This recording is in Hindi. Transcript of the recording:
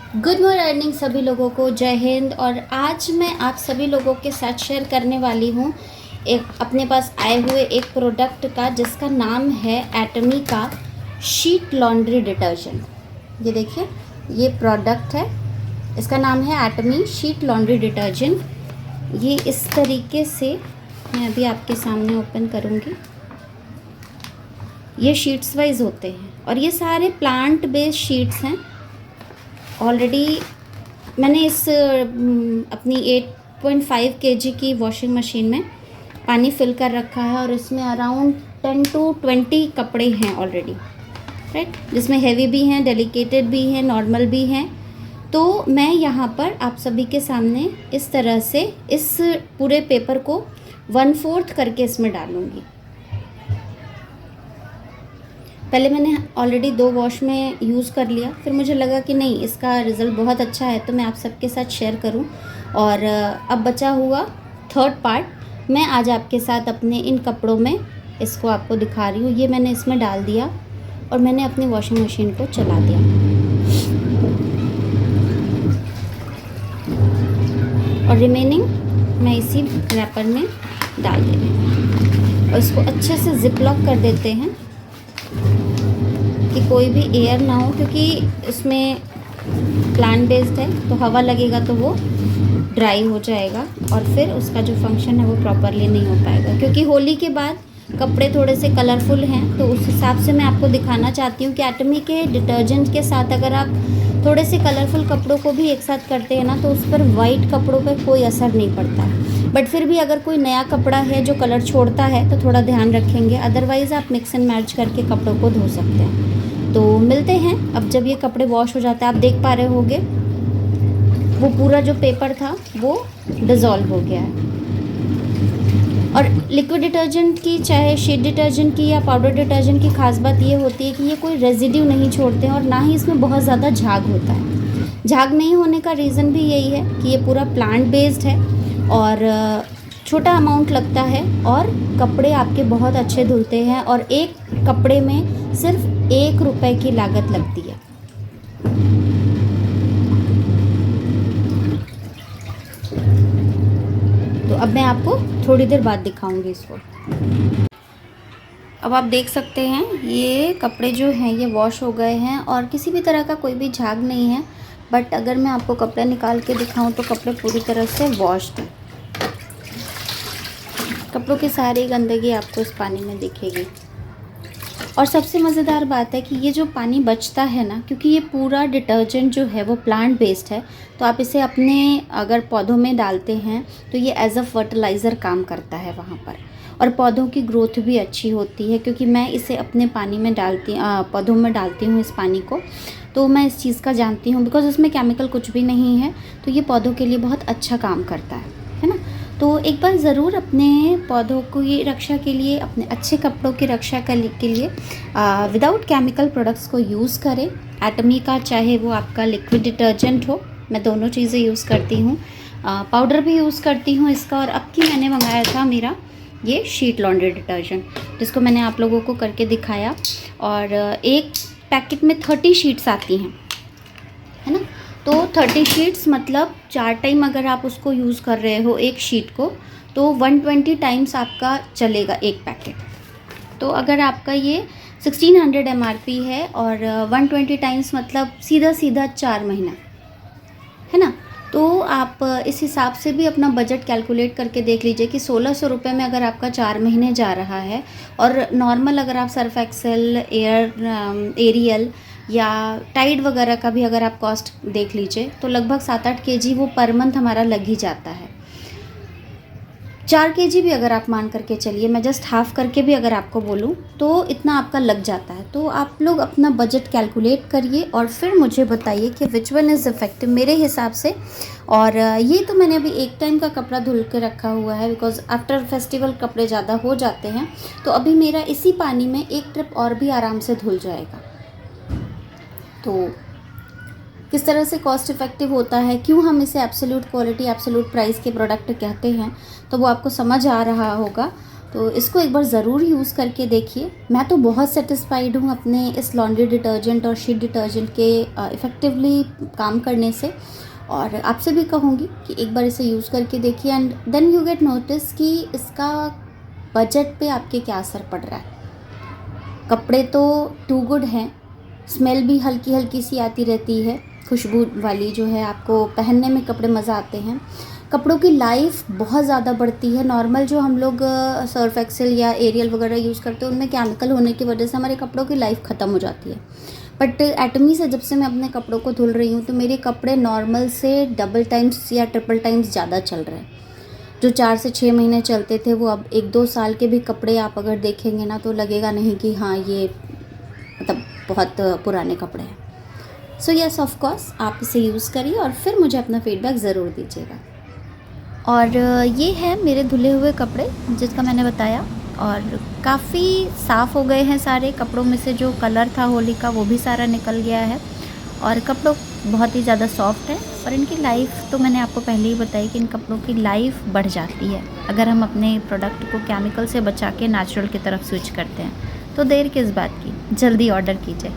गुड मॉर्निंग सभी लोगों को, जय हिंद। और आज मैं आप सभी लोगों के साथ शेयर करने वाली हूँ एक अपने पास आए हुए एक प्रोडक्ट का, जिसका नाम है एटमी का शीट लॉन्ड्री डिटर्जेंट। ये देखिए, ये प्रोडक्ट है, इसका नाम है एटमी शीट लॉन्ड्री डिटर्जेंट। ये इस तरीके से मैं अभी आपके सामने ओपन करूँगी। ये शीट्स वाइज होते हैं और ये सारे प्लांट बेस्ड शीट्स हैं। ऑलरेडी मैंने इस अपनी 8.5 kg की वॉशिंग मशीन में पानी फिल कर रखा है और इसमें अराउंड 10 to 20 कपड़े हैं ऑलरेडी, राइट, जिसमें हैवी भी हैं, डेलिकेटेड भी हैं, नॉर्मल भी हैं। तो मैं यहाँ पर आप सभी के सामने इस तरह से इस पूरे पेपर को 1/4 करके इसमें डालूँगी। पहले मैंने ऑलरेडी 2 वॉश में यूज़ कर लिया, फिर मुझे लगा कि नहीं, इसका रिज़ल्ट बहुत अच्छा है तो मैं आप सबके साथ शेयर करूं। और अब बचा हुआ 3rd पार्ट मैं आज आपके साथ अपने इन कपड़ों में इसको आपको दिखा रही हूँ। ये मैंने इसमें डाल दिया और मैंने अपनी वॉशिंग मशीन को चला दिया। और रिमेनिंग मैं इसी रैपर में डाल दे रही हूँ और इसको अच्छे से जिप लॉक कर देते हैं कि कोई भी एयर ना हो, क्योंकि इसमें प्लांट बेस्ड है तो हवा लगेगा तो वो ड्राई हो जाएगा और फिर उसका जो फंक्शन है वो प्रॉपरली नहीं हो पाएगा। क्योंकि होली के बाद कपड़े थोड़े से कलरफुल हैं तो उस हिसाब से मैं आपको दिखाना चाहती हूँ कि एटमी के डिटर्जेंट के साथ अगर आप थोड़े से कलरफुल कपड़ों को भी एक साथ करते हैं ना तो उस पर वाइट कपड़ों पर कोई असर नहीं पड़ता है। बट फिर भी अगर कोई नया कपड़ा है जो कलर छोड़ता है तो थोड़ा ध्यान रखेंगे, अदरवाइज़ आप मिक्स एंड मैच करके कपड़ों को धो सकते हैं। तो मिलते हैं अब जब ये कपड़े वॉश हो जाते हैं। आप देख पा रहे होंगे वो पूरा जो पेपर था वो डिज़ोल्व हो गया है। और लिक्विड डिटर्जेंट की, चाहे शीट डिटर्जेंट की या पाउडर डिटर्जेंट की, खास बात ये होती है कि ये कोई रेजिड्यू नहीं छोड़ते हैं और ना ही इसमें बहुत ज़्यादा झाग होता है। झाग नहीं होने का रीज़न भी यही है कि ये पूरा प्लांट बेस्ड है और छोटा अमाउंट लगता है और कपड़े आपके बहुत अच्छे धुलते हैं और एक कपड़े में सिर्फ 1 रुपये की लागत लगती है। तो अब मैं आपको थोड़ी देर बाद दिखाऊंगी इसको। अब आप देख सकते हैं ये कपड़े जो हैं ये वॉश हो गए हैं और किसी भी तरह का कोई भी झाग नहीं है। बट अगर मैं आपको कपड़े निकाल के दिखाऊं तो कपड़े पूरी तरह से वॉश्ड हैं। कपड़ों की सारी गंदगी आपको इस पानी में दिखेगी। और सबसे मज़ेदार बात है कि ये जो पानी बचता है ना, क्योंकि ये पूरा डिटर्जेंट जो है वो प्लांट बेस्ड है, तो आप इसे अपने अगर पौधों में डालते हैं तो ये एज अ फर्टिलाइज़र काम करता है वहाँ पर, और पौधों की ग्रोथ भी अच्छी होती है। क्योंकि मैं इसे अपने पानी में पौधों में डालती हूँ इस पानी को, तो मैं इस चीज़ का जानती हूँ। बिकॉज़ इसमें केमिकल कुछ भी नहीं है तो ये पौधों के लिए बहुत अच्छा काम करता है ना। तो एक बार ज़रूर अपने पौधों की रक्षा के लिए, अपने अच्छे कपड़ों की रक्षा के लिए विदाउट केमिकल प्रोडक्ट्स को यूज़ करें। एटमी का, चाहे वो आपका लिक्विड डिटर्जेंट हो, मैं दोनों चीज़ें यूज़ करती हूँ, पाउडर भी यूज़ करती हूँ इसका। और अब की मैंने मंगाया था मेरा ये शीट लॉन्ड्री डिटर्जेंट, जिसको मैंने आप लोगों को करके दिखाया। और एक पैकेट में 30 शीट्स आती हैं, है ना। तो 30 शीट्स मतलब 4 टाइम अगर आप उसको यूज़ कर रहे हो एक शीट को, तो 120 टाइम्स आपका चलेगा एक पैकेट। तो अगर आपका ये 1600 MRP है और 120 टाइम्स मतलब सीधा सीधा 4 महीना, है ना। तो आप इस हिसाब से भी अपना बजट कैलकुलेट करके देख लीजिए कि 1600 रुपये में अगर आपका 4 महीने जा रहा है। और नॉर्मल अगर आप सर्फ एक्सेल, एरियल या टाइड वगैरह का भी अगर आप कॉस्ट देख लीजिए तो लगभग 7-8 kg वो पर मंथ हमारा लग ही जाता है। 4 kg भी अगर आप मान करके चलिए, मैं जस्ट हाफ़ करके भी अगर आपको बोलूँ तो इतना आपका लग जाता है। तो आप लोग अपना बजट कैलकुलेट करिए और फिर मुझे बताइए कि विच वन इज़ इफ़ेक्टिव मेरे हिसाब से। और ये तो मैंने अभी एक टाइम का कपड़ा धुल के रखा हुआ है, बिकॉज़ आफ्टर फेस्टिवल कपड़े ज़्यादा हो जाते हैं। तो अभी मेरा इसी पानी में एक ट्रिप और भी आराम से धुल जाएगा। तो किस तरह से कॉस्ट इफ़ेक्टिव होता है, क्यों हम इसे एब्सोल्यूट क्वालिटी, एब्सोल्यूट प्राइस के प्रोडक्ट कहते हैं, तो वो आपको समझ आ रहा होगा। तो इसको एक बार ज़रूर यूज़ करके देखिए। मैं तो बहुत सेटिस्फाइड हूँ अपने इस लॉन्ड्री डिटर्जेंट और शीट डिटर्जेंट के इफ़ेक्टिवली काम करने से, और आपसे भी कहूँगी कि एक बार इसे यूज़ करके देखिए and then you get notice कि इसका बजट पे आपके क्या असर पड़ रहा है। कपड़े तो टू गुड हैं, स्मेल भी हल्की हल्की सी आती रहती है, खुशबू वाली जो है, आपको पहनने में कपड़े मज़ा आते हैं। कपड़ों की लाइफ बहुत ज़्यादा बढ़ती है। नॉर्मल जो हम लोग सर्फ एक्सेल या एरियल वगैरह यूज़ करते हैं उनमें केमिकल होने की वजह से हमारे कपड़ों की लाइफ ख़त्म हो जाती है। बट एटमी से जब से मैं अपने कपड़ों को धुल रही हूँ तो मेरे कपड़े नॉर्मल से डबल टाइम्स या ट्रिपल टाइम्स ज़्यादा चल रहे हैं। जो 4 से 6 महीने चलते थे वो अब 1-2 साल के भी कपड़े आप अगर देखेंगे ना तो लगेगा नहीं कि हाँ ये मतलब बहुत पुराने कपड़े हैं। सो यस, ऑफ कोर्स आप इसे यूज़ करिए और फिर मुझे अपना फीडबैक ज़रूर दीजिएगा। और ये है मेरे धुले हुए कपड़े जिसका मैंने बताया, और काफ़ी साफ़ हो गए हैं सारे कपड़ों में से। जो कलर था होली का वो भी सारा निकल गया है, और कपड़ों बहुत ही ज़्यादा सॉफ्ट है। और इनकी लाइफ तो मैंने आपको पहले ही बताई कि इन कपड़ों की लाइफ बढ़ जाती है अगर हम अपने प्रोडक्ट को केमिकल से बचा के नेचुरल की तरफ स्विच करते हैं। तो देर किस बात की, जल्दी ऑर्डर कीजिए।